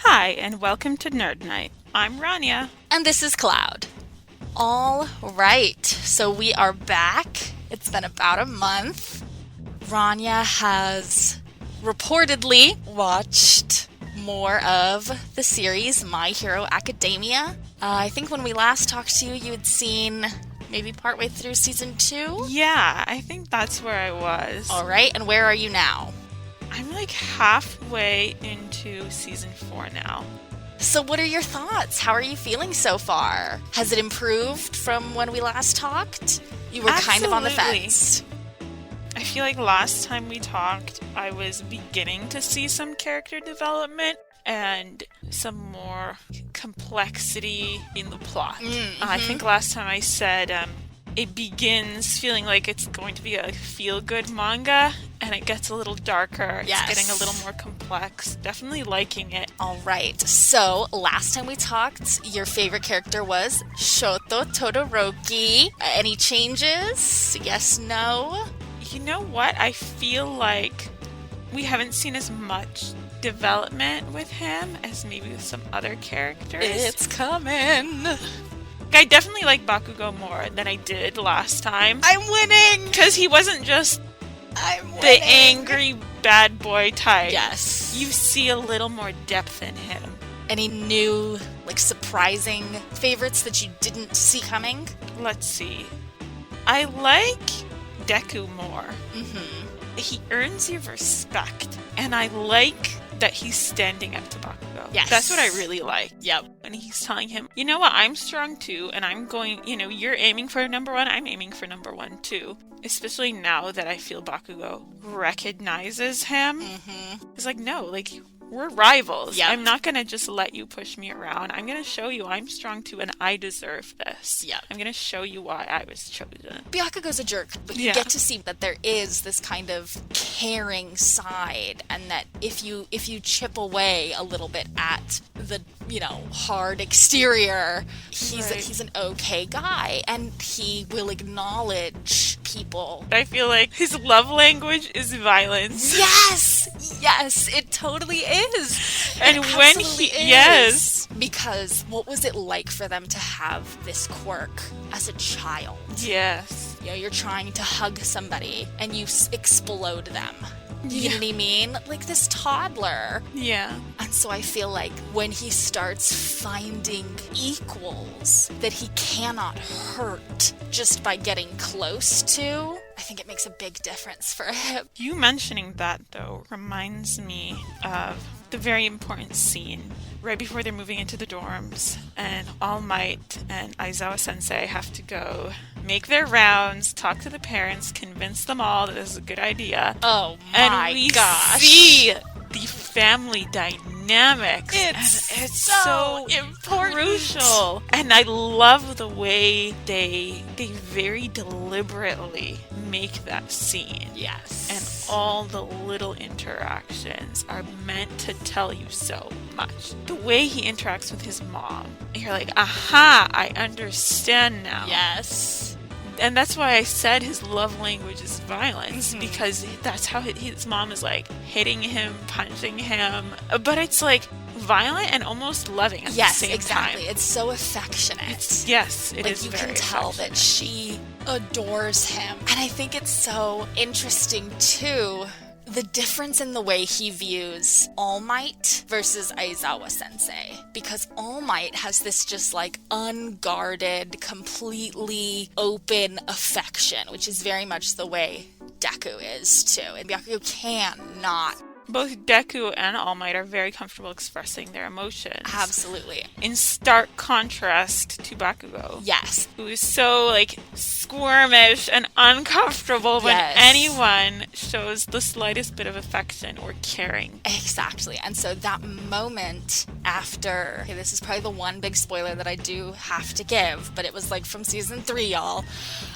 Hi, and welcome to Nerd Night. I'm Ranya. And this is Cloud. All right, so we are back. It's been about a month. Ranya has reportedly watched more of the series My Hero Academia. I think when we last talked to you, you had seen maybe partway through season 2? Yeah, I think that's where I was. All right, and where are you now? I'm like halfway into season 4 now. So what are your thoughts? How are you feeling so far? Has it improved from when we last talked? You were kind of on the fence. I feel like last time we talked, I was beginning to see some character development and some more complexity in the plot. I think last time I said it begins feeling like it's going to be a feel-good manga, and it gets a little darker. Yes. It's getting a little more complex. Definitely liking it. All right. So, last time we talked, your favorite character was Shoto Todoroki. Any changes? Yes, no? You know what? I feel like we haven't seen as much development with him as maybe with some other characters. It's coming. I definitely like Bakugo more than I did last time. I'm winning! Because he wasn't just the angry bad boy type. Yes. You see a little more depth in him. Any new, surprising favorites that you didn't see coming? Let's see. I like Deku more. He earns your respect. And I like that he's standing up to Bakugo. Yes. That's what I really like. Yep. And he's telling him, you know what, I'm strong too, and I'm going, you're aiming for number 1, I'm aiming for number 1 too. Especially now that I feel Bakugo recognizes him. It's like, no, we're rivals. Yep. I'm not going to just let you push me around. I'm going to show you I'm strong too and I deserve this. Yep. I'm going to show you why I was chosen. Byakugo's a jerk, but you get to see that there is this kind of caring side, and that if you chip away a little bit at the, hard exterior, he's an okay guy, and he will acknowledge people. I feel like his love language is violence. Yes, it totally is. And it when absolutely he, is. yes. Because what was it like for them to have this quirk as a child? Yes. You're trying to hug somebody and you explode them. You know what I mean? Like this toddler. Yeah. And so I feel like when he starts finding equals that he cannot hurt just by getting close to, I think it makes a big difference for him. You mentioning that, though, reminds me of the very important scene right before they're moving into the dorms, and All Might and Aizawa Sensei have to go make their rounds, talk to the parents, convince them all that this is a good idea. Oh my gosh. And we see the family dynamics. It's so important. Crucial. And I love the way they very deliberately make that scene. Yes. And all the little interactions are meant to tell you so much. The way he interacts with his mom, you're like, aha, I understand now. Yes. And that's why I said his love language is violence, because that's how his mom is hitting him, punching him. But it's violent and almost loving at the same exactly. time. It's so affectionate. It is you very can tell affectionate. that she adores him. And I think it's so interesting, too, the difference in the way he views All Might versus Aizawa Sensei. Because All Might has this just unguarded, completely open affection, which is very much the way Deku is too. And Byakugo cannot. Both Deku and All Might are very comfortable expressing their emotions. Absolutely. In stark contrast to Bakugo. Yes. Who is so, squirmish and uncomfortable when anyone shows the slightest bit of affection or caring. Exactly. And so that moment after, okay, this is probably the one big spoiler that I do have to give, but it was from season 3, y'all.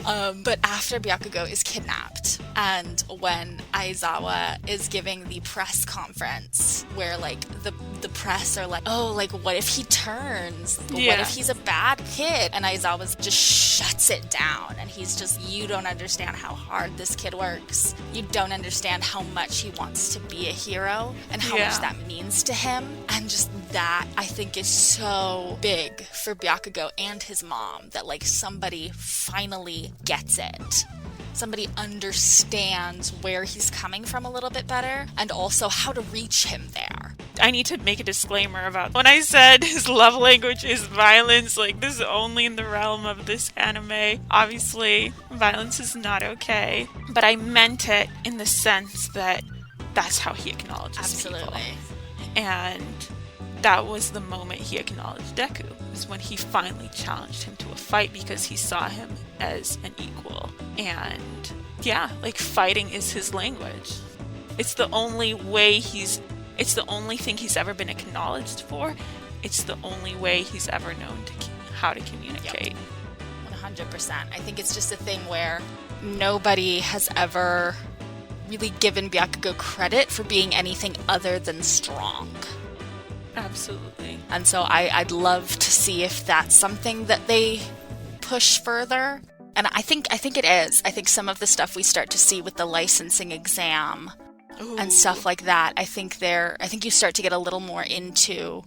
But after Byakugo is kidnapped, and when Aizawa is giving the press conference where like the press are like, oh, like what if he turns? What if he's a bad kid? And Aizawa just shuts it down, and he's just, you don't understand how hard this kid works. You don't understand how much he wants to be a hero and how much that means to him. And just that, I think, is so big for Byakugo and his mom, that like somebody finally gets it. Somebody understands where he's coming from a little bit better, and also how to reach him there. I need to make a disclaimer about when I said his love language is violence, like this is only in the realm of this anime. Obviously, violence is not okay, but I meant it in the sense that that's how he acknowledges people. And that was the moment he acknowledged Deku, was when he finally challenged him to a fight because he saw him as an equal. And yeah, like fighting is his language. It's the only thing he's ever been acknowledged for. It's the only way he's ever known how to communicate. Yep. 100%. I think it's just a thing where nobody has ever really given Byakugo credit for being anything other than strong. Absolutely. And so I'd love to see if that's something that they push further. And I think it is. I think some of the stuff we start to see with the licensing exam and stuff like that, I think you start to get a little more into,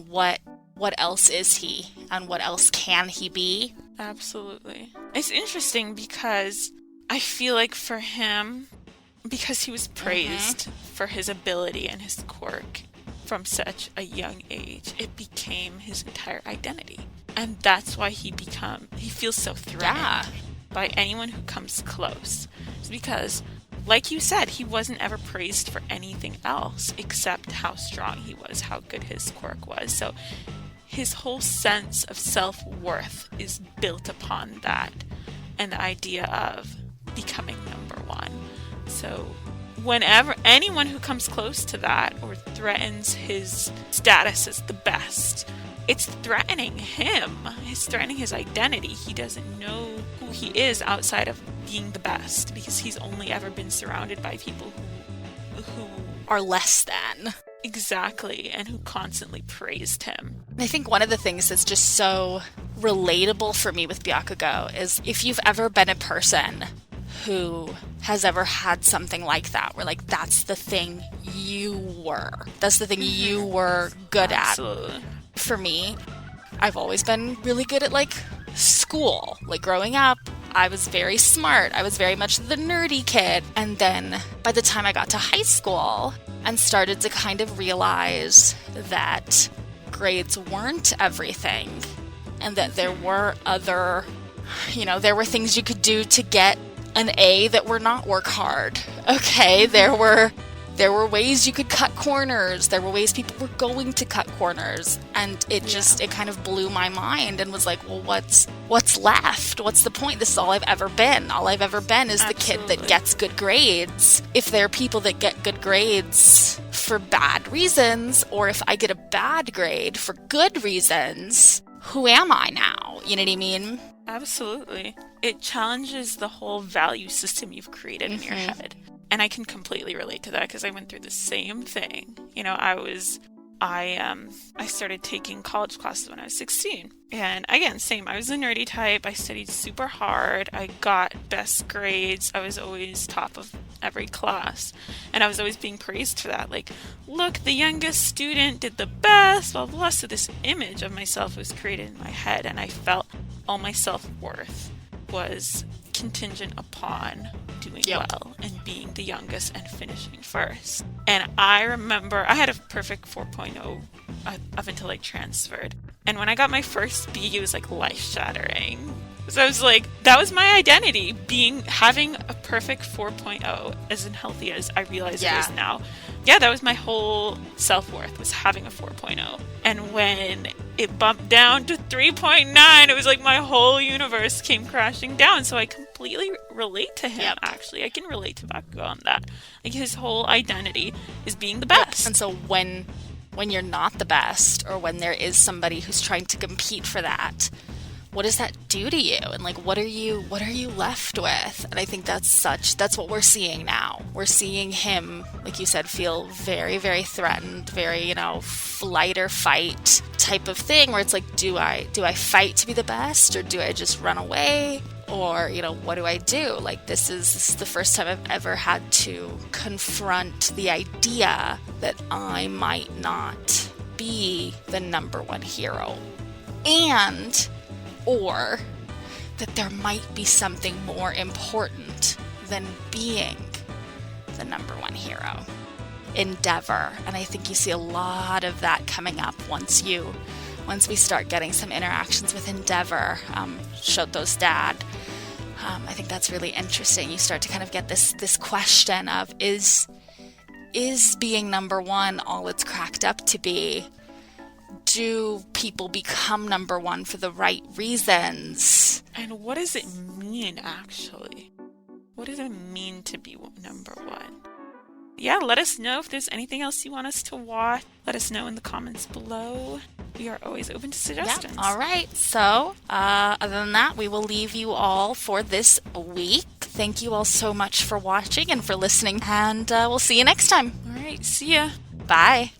what else is he and what else can he be? Absolutely. It's interesting because I feel like for him, because he was praised for his ability and his quirk from such a young age, it became his entire identity. And that's why he feels so threatened by anyone who comes close. It's because, like you said, he wasn't ever praised for anything else except how strong he was, how good his quirk was. So his whole sense of self-worth is built upon that and the idea of becoming number one. So whenever anyone who comes close to that or threatens his status as the best, it's threatening him. It's threatening his identity. He doesn't know who he is outside of being the best because he's only ever been surrounded by people who are less than. Exactly, and who constantly praised him. I think one of the things that's just so relatable for me with Byakugo is if you've ever been a person who has ever had something like that, where like that's the thing you were. That's the thing you were good Absolutely. at. For me, I've always been really good at like school. Like growing up, I was very smart. I was very much the nerdy kid. And then by the time I got to high school and started to kind of realize that grades weren't everything and that there were other, there were things you could do to get an A that were not work hard. Okay, there were ways you could cut corners. There were ways people were going to cut corners. And it kind of blew my mind and was like, well, what's left? What's the point? This is all I've ever been. All I've ever been is the kid that gets good grades. If there are people that get good grades for bad reasons, or if I get a bad grade for good reasons, who am I now? You know what I mean? Absolutely. It challenges the whole value system you've created in your head. And I can completely relate to that because I went through the same thing. I started taking college classes when I was 16. And again, same. I was the nerdy type. I studied super hard. I got best grades. I was always top of every class. And I was always being praised for that. Like, look, the youngest student did the best, blah, blah, blah. So this image of myself was created in my head. And I felt all my self-worth was contingent upon doing well and being the youngest and finishing first. And I remember I had a perfect 4.0 up until I transferred. And when I got my first B, it was like life-shattering. So I was like, that was my identity, having a perfect 4.0, as unhealthy as I realize it is now. Yeah, that was my whole self-worth, was having a 4.0. And when it bumped down to 3.9, it was like my whole universe came crashing down. So I completely relate to him, actually. I can relate to Bakugo on that. Like, his whole identity is being the best. Yes. And so when you're not the best, or when there is somebody who's trying to compete for that, what does that do to you? And like, what are you left with? And I think that's what we're seeing now. We're seeing him, like you said, feel very, very threatened, very, flight or fight type of thing, where it's like, do I fight to be the best, or do I just run away? Or, what do I do? Like, this is the first time I've ever had to confront the idea that I might not be the number one hero. Or that there might be something more important than being the number one hero. Endeavor. And I think you see a lot of that coming up once we start getting some interactions with Endeavor, Shoto's dad. I think that's really interesting. You start to kind of get this question of, is being number one all it's cracked up to be? Do people become number one for the right reasons? And what does it mean, actually? What does it mean to be number one? Yeah, let us know if there's anything else you want us to watch. Let us know in the comments below. We are always open to suggestions. Yeah. All right. So, other than that, we will leave you all for this week. Thank you all so much for watching and for listening. And we'll see you next time. All right. See ya. Bye.